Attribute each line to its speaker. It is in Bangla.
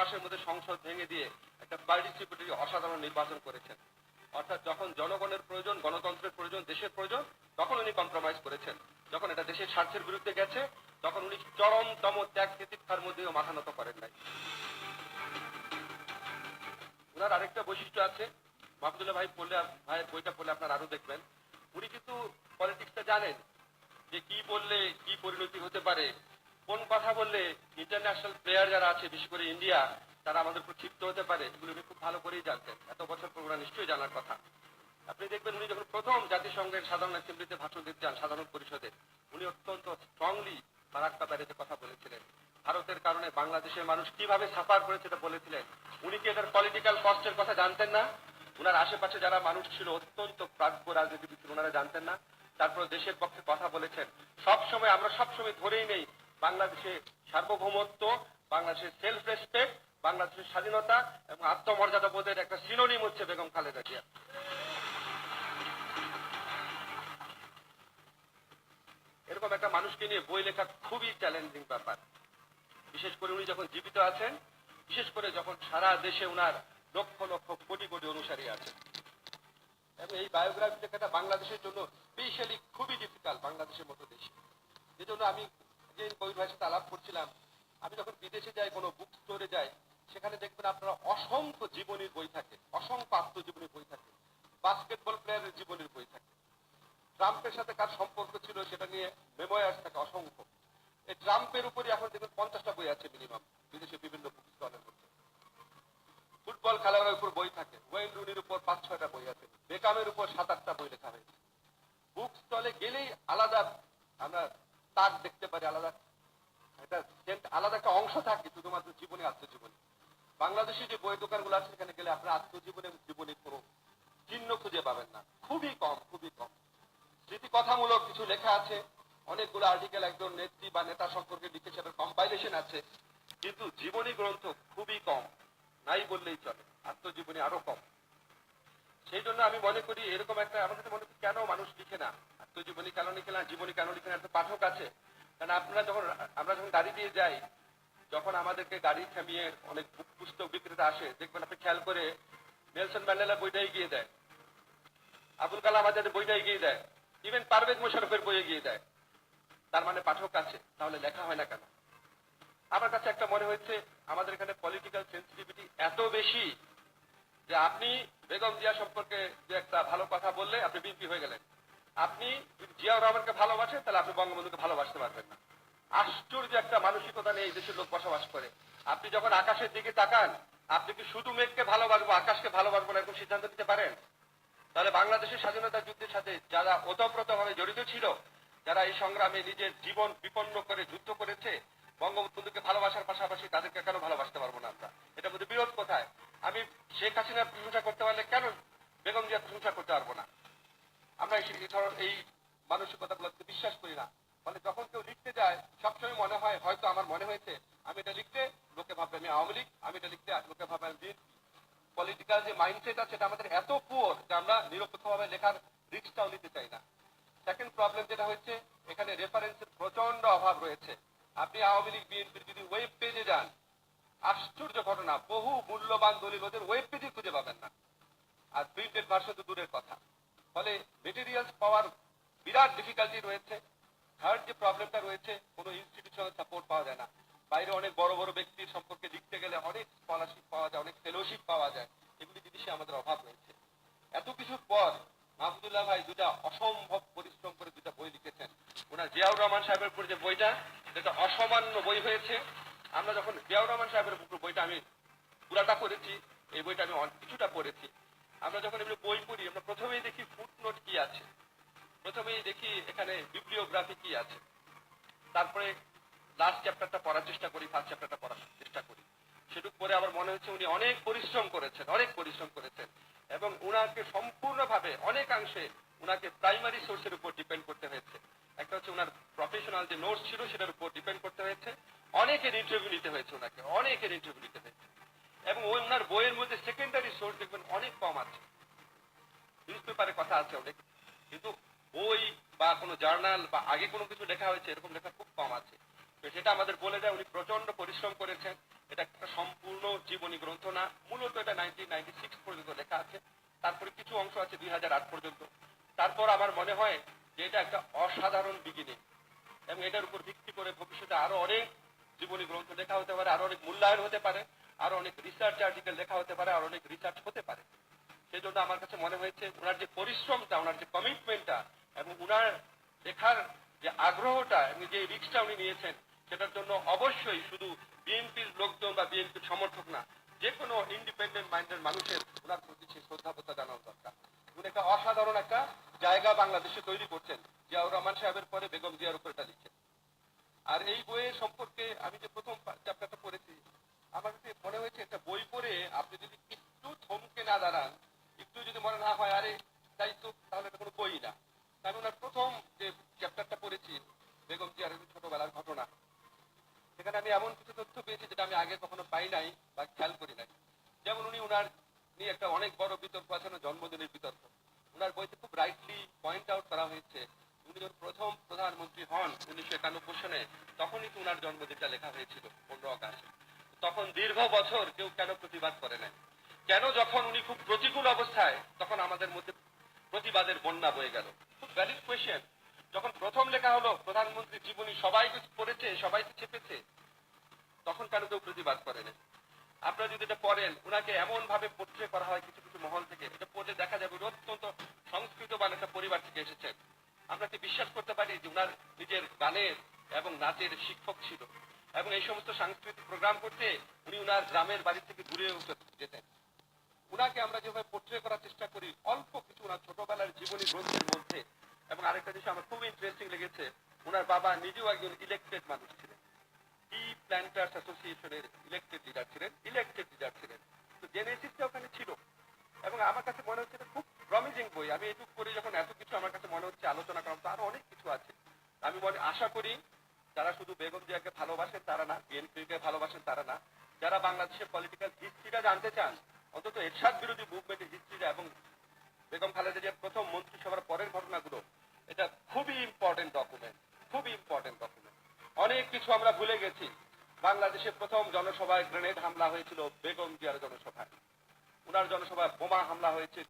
Speaker 1: মাসের মধ্যে সংসদ ভেঙে দিয়ে একটা পার্টিসিপেটরি অসাধারণ নির্বাচন করেছেন। অর্থাৎ যখন জনগণের প্রয়োজন, গণতন্ত্রের প্রয়োজন, দেশের প্রয়োজন, তখন উনি কম্প্রোমাইজ করেছেন। যখন এটা দেশের স্বার্থের বিরুদ্ধে গেছে তখন উনি চরমতম ত্যাগ তিতিক্ষার মধ্যেও মাথা নত করেন নাই। উনার আরেকটা বৈশিষ্ট্য আছে, মাহফুজুল্লাহ ভাইয়ের বইটা পড়লে আপনারা আরো দেখবেন, উনি কিন্তু পলিটিক্সটা জানেন যে কি বললে কি পরিণতি হতে পারে, কোন কথা বললে ইন্টারন্যাশনাল প্লেয়ার যারা আছে বিশেষ করে ইন্ডিয়া তারা আমাদের উপর ক্ষিপ্ত হতে পারে, এগুলো উনি খুব ভালো করেই জানতেন। এত বছর পর ওনার নিশ্চয়ই জানার কথা। আপনি দেখবেন উনি যখন প্রথম জাতিসংঘের সাধারণ অ্যাসেম্বলিতে ভাষণ দিতে যান, সাধারণ পরিষদে, উনি অত্যন্ত স্ট্রংলি ফারাক্কা ব্যারেজে কথা বলেছিলেন। ভারতের কারণে বাংলাদেশের মানুষ কিভাবে সাফার করেছে এটা বলেছিলেন। উনি কি এটার পলিটিক্যাল কস্টের কথা জানতেন না? উনার আশেপাশে যারা মানুষ ছিল অত্যন্ত প্রাজ্ঞ রাজনীতিবিদ, ওনারা জানতেন না? তারপর দেশের পক্ষে কথা বলেছেন। আমরা সবসময় ধরেই নেই বাংলাদেশে সার্বভৌমত্ব, বাংলাদেশের সেলফ রেসপেক্ট, বাংলাদেশের স্বাধীনতা এবং আত্মমর্যাদা বোধের একটা সিনোনিম হচ্ছে বেগম খালেদা জিয়া। এরকম একটা মানুষকে নিয়ে বই লেখা খুবই চ্যালেঞ্জিং ব্যাপার, বিশেষ করে উনি যখন জীবিত আছেন, বিশেষ করে যখন সারা দেশে উনার লক্ষ লক্ষ কোটি কোটি অনুসারী আছে। এবং এই বায়োগ্রাফি লেখাটা বাংলাদেশের জন্য স্পেশালি খুবই ডিফিকাল্ট, বাংলাদেশের মতো দেশে। এই জন্য আমি যে কবির ভাইয়ের সাথে আলাপ করছিলাম, আমি যখন বিদেশে যাই, কোনো বুক স্টোরে যাই, সেখানে দেখবেন আপনারা অসংখ্য জীবনীর বই থাকে, অসংখ্য আত্মজীবনীর বই থাকে, বাস্কেটবল প্লেয়ারের জীবনীর বই থাকে, ট্রাম্পের সাথে কার সম্পর্ক ছিল সেটা নিয়ে মেমোয়ার্স থাকে অসংখ্য। এই ট্রাম্পের উপরই এখন দেখবেন 50টা বই আছে মিনিমাম বিদেশে বিভিন্ন বুক স্টলের মধ্যে। ফুটবল খেলোয়াড়ের উপর বই থাকে, ওয়েইন রুনির উপর 5-6টা বই আছে, বেকামের উপর 7-8টা বই লেখা হয়েছে। বুক স্টলে গেলেই আলাদা আমরা তাক দেখতে পারি, আলাদা একটা অংশ থাকে শুধুমাত্র জীবনী, আত্মজীবনী। বাংলাদেশে যে বই দোকানগুলো আছে সেখানে গেলে আপনার আত্মজীবনী এবং জীবনী কোনো চিহ্ন খুঁজে পাবেন না, খুবই কম, খুবই কম। স্মৃতিকথামূলক কিছু লেখা আছে, অনেকগুলো আর্টিকেল একজন নেত্রী বা নেতা সম্পর্কে লিখে সেটার কম্পাইলেশন আছে, কিন্তু জীবনী গ্রন্থ খুবই কম, নাই বললেই চলে, আত্মজীবনী আরো কম। সেই জন্য আমি মনে করি এরকম একটা, আমার কাছে মনে করি কেন মানুষ লিখে না, আত্মজীবনী কেন লিখে না, জীবনী কেন লিখে না, একটা পাঠক আছে। কারণ আমরা যখন গাড়ি দিয়ে যাই, যখন আমাদেরকে গাড়ি থামিয়ে অনেক পুস্তক বিক্রেতা আসে, দেখবেন আপনি খেয়াল করে নেলসন ম্যান্ডেলার বইটা এগিয়ে দেয়, আবুল কালাম আজাদের বইটা এগিয়ে দেয়, ইভেন পারভেজ মোশাররফের বই এগিয়ে দেয়। তার মানে পাঠক আছে, তাহলে লেখা হয় না কেন? আমার কাছে একটা মনে হয়েছে আমাদের এখানে পলিটিক্যাল সেন্সিটিভিটি এত বেশি যে আপনি বেগম জিয়া সম্পর্কে যে একটা ভালো কথা বললে আপনি বিএনপি হয়ে গেলেন। আপনি জিয়াউর রহমানকে ভালোবাসেন, তাহলে আপনি বঙ্গবন্ধুকে ভালোবাসতে পারবেন না। আশ্চর্য একটা মানসিকতা নিয়ে এই দেশের লোক বসবাস করে। আপনি যখন আকাশের দিকে তাকান, আপনি কি শুধু মেঘকে ভালোবাসবো, আকাশকে ভালোবাসবো না, এরকম সিদ্ধান্ত নিতে পারেন? তাহলে বাংলাদেশের স্বাধীনতা যুদ্ধের সাথে যারা ওতপ্রোতভাবে জড়িত ছিল, যারা এই সংগ্রামে নিজের জীবন বিপন্ন করে যুদ্ধ করেছে, বঙ্গবন্ধুকে ভালোবাসার পাশাপাশি তাদেরকে কেন ভালোবাসতে পারবো না আমরা? এটার মধ্যে বিরোধ কোথায়? আমি শেখ হাসিনার প্রশংসা করতে পারলে কেন বেগম জিয়ার প্রশংসা করতে পারবো না? আমরা এই মানসিকতাগুলোকে বিশ্বাস করি না। ফলে যখন কেউ লিখতে যায় সবসময় মনে হয় হয়তো আমার মনে হয়েছে আমি এটা লিখতে লোকে ভাববে আমি আওয়ামী লীগ, আমি এটা লিখতে লোকে ভাববে আমি বিএনপি। পলিটিক্যাল যে মাইন্ডসেট আছে সেটা আমাদের এত পুয়ার যে আমরা নিরপেক্ষভাবে লেখার রিস্কটাও নিতে চাই না। সেকেন্ড প্রবলেম যেটা হচ্ছে, এখানে রেফারেন্সের প্রচন্ড অভাব রয়েছে। আপনি আওয়ামী লীগ বিএনপির যদি ওয়েব পেজে যান, আশ্চর্য ঘটনা, বহু মূল্যবান দলিল ওদের ওয়েব পেজে খুঁজে পাবেন না, আর প্রিন্টেড ভার্সন তো দূরের কথা। ফলে মেটেরিয়ালস পাওয়ার বিরাট ডিফিকাল্টি রয়েছে। থার্ড যে প্রবলেমটা রয়েছে, কোনো ইনস্টিটিউশনাল সাপোর্ট পাওয়া যায় না। বাইরে অনেক বড় বড় ব্যক্তির সম্পর্কে লিখতে গেলে অনেক স্কলারশিপ পাওয়া যায়, অনেক ফেলোশিপ পাওয়া যায়, এগুলি জিনিসে আমাদের অভাব রয়েছে। এত কিছুর পর মাহফুজুল্লাহ ভাই দুটা অসম্ভব পরিশ্রম করে দুটা বই লিখেছেন। ওনার জিয়াউর রহমান সাহেবের উপর যে বইটা, সেটা অসামান্য বই হয়েছে। আমরা যখন জিয়াউর রহমান সাহেবের উপর বইটা আমি পুরাটা পড়েছি, এই বইটা আমি কিছুটা পড়েছি। আমরা যখন এগুলো বই পড়ি, আমরা প্রথমেই দেখি ফুটনোট কি আছে, প্রথমেই দেখি এখানে বিবলিওগ্রাফি কি আছে, তারপরে লাস্ট চ্যাপ্টারটা পড়ার চেষ্টা করি, ফার্স্ট চ্যাপ্টারটা পড়ার চেষ্টা করি। সেটুকু পরে আবার মনে হচ্ছে উনি অনেক পরিশ্রম করেছেন, অনেক পরিশ্রম করেছেন, এবং উনাকে সম্পূর্ণভাবে অনেকাংশে উনাকে প্রাইমারি সোর্সের উপর ডিপেন্ড করতে হয়েছে। একটা হচ্ছে উনার প্রফেশনাল যে নোটস ছিল সেটার উপর ডিপেন্ড করতে হয়েছে, অনেকের ইন্টারভিউ নিতে হয়েছে ওনাকে, অনেকের ইন্টারভিউ নিতে হয়েছে। এবং ওই ওনার বইয়ের মধ্যে সেকেন্ডারি সোর্স দেখবেন অনেক কম আছে। নিউজ পেপারে কথা আছে অনেক, কিন্তু বই বা কোনো জার্নাল বা আগে কোনো কিছু লেখা হয়েছে এরকম লেখা খুব কম আছে। তো সেটা আমাদের বলে দেয় উনি প্রচন্ড পরিশ্রম করেছেন। এটা একটা সম্পূর্ণ জীবনী গ্রন্থ না, মূলত এটা 1996 পর্যন্ত লেখা আছে, তারপরে কিছু অংশ আছে 2008 পর্যন্ত। তারপর আমার মনে হয় যে এটা একটা অসাধারণ বিগিনিং, এবং এটার উপর ভিত্তি করে ভবিষ্যতে আরো অনেক জীবনী গ্রন্থ লেখা হতে পারে, আরো অনেক মূল্যায়ন হতে পারে, আরো অনেক রিসার্চ আর্টিকেল লেখা হতে পারে, আরো অনেক রিসার্চ হতে পারে। সেই জন্য আমার কাছে মনে হয়েছে ওনার যে পরিশ্রমটা, ওনার যে কমিটমেন্টটা, এবং ওনার লেখার যে আগ্রহটা এবং যে রিস্কটা উনি নিয়েছেন, সেটার জন্য অবশ্যই শুধু বিএনপির লোকজন বা বিএনপির সমর্থক না, যে কোনো ইন্ডিপেন্ডেন্ট মাইন্ডের মানুষের ওনার প্রতি সেই শ্রদ্ধাবোধটা জানানো দরকার। উনি একটা অসাধারণ একটা জায়গা বাংলাদেশে তৈরি করছেন। জিয়াউর রহমান সাহেবের পরে বেগম জিয়ার উপর এটা লিখছেন। আর এই বইয়ের সম্পর্কে আমি যে প্রথম চ্যাপ্টারটা পড়েছি, আমার কাছে মনে হয়েছে একটা বই পড়ে আপনি যদি একটু থমকে না দাঁড়ান, একটু যদি মনে না হয় আরে তাই তো, তাহলে এটা কোনো বই না। আমি ওনার প্রথম যে চ্যাপ্টারটা পড়েছি, বেগম জিয়ার ছোটবেলার ঘটনা, সেখানে আমি এমন কিছু তথ্য পেয়েছি যেটা আমি আগে কখনো পাই নাই বা খেয়াল করি নাই। যেমন উনি ওনার নিয়ে একটা অনেক বড় বিতর্ক আছে না, জন্মদিনের বিতর্ক। ওনার বইতে খুব রাইটলি পয়েন্ট আউট করা হয়েছে, উনি যখন প্রথম প্রধানমন্ত্রী হন 1991 সালে, তখনই তো ওনার জন্মদিনটা লেখা হয়েছিল 15 আগস্ট। তখন দীর্ঘ বছর কেউ কেন প্রতিবাদ করে নাই, কেন যখন উনি খুব প্রতিকূল অবস্থায়, তখন আমাদের মধ্যে প্রতিবাদের বন্যা বয়ে গেল। খুব ভ্যালিড কোয়েশ্চেন। যখন প্রথম লেখা হলো প্রধানমন্ত্রী জীবনী, সবাই তো পড়েছে, সবাই তো চেপেছে, তখন কেন কেউ প্রতিবাদ করে না? আপনারা যদি এটা পড়েন, উনাকে এমন ভাবে পোট্রে করা হয় কিছু কিছু মহল থেকে, এটা পড়ে দেখা যাবে উনি অত্যন্ত সংস্কৃতবান একটা পরিবার থেকে এসেছেন। আমরা কি বিশ্বাস করতে পারি যে উনার নিজের গানের এবং নাচের শিক্ষক ছিল, এবং এই সমস্ত সাংস্কৃতিক প্রোগ্রাম করতে উনি উনার গ্রামের বাড়ি থেকে দূরে যেতেন। উনাকে আমরা যেভাবে পোট্রে করার চেষ্টা করি, অল্প কিছু উনার ছোটবেলার জীবনী গ্রন্থের মধ্যে। এবং আরেকটা বিষয় আমার খুব ইন্টারেস্টিং লেগেছে, উনার বাবা নিজেও একজন ইলেক্টেড মানুষ ছিলেন, টি প্ল্যান্টার্স অ্যাসোসিয়েশনের ইলেক্টেড লিডার ছিলেন। তো জেনেসিসটা ওখানে ছিল। এবং আমার কাছে মনে হচ্ছে এটা খুব প্রমিজিং বই। আমি এটুকু করে যখন এত কিছু আমার কাছে মনে হচ্ছে আলোচনা করার, তো আরো অনেক কিছু আছে। আমি আশা করি যারা শুধু বেগম জিয়াকে ভালোবাসেন তারা না, বিএনপিকে ভালোবাসেন তারা না, যারা বাংলাদেশের পলিটিক্যাল হিস্ট্রিটা জানতে চান, অন্তত এরশাদ বিরোধী মুভমেন্টের হিস্ট্রিটা এবং বেগম খালেদা জিয়ার প্রথম মন্ত্রিসভার পরের ঘটনাগুলো, এটা খুবই ইম্পর্টেন্ট ডকুমেন্ট, খুবই ইম্পর্টেন্ট ডকুমেন্ট। অনেক কিছু আমরা ভুলে গেছি। বাংলাদেশের প্রথম জনসভায় গ্রেনেড হামলা হয়েছিল বেগম জিয়ার জনসভায়, উনার জনসভায় বোমা হামলা হয়েছে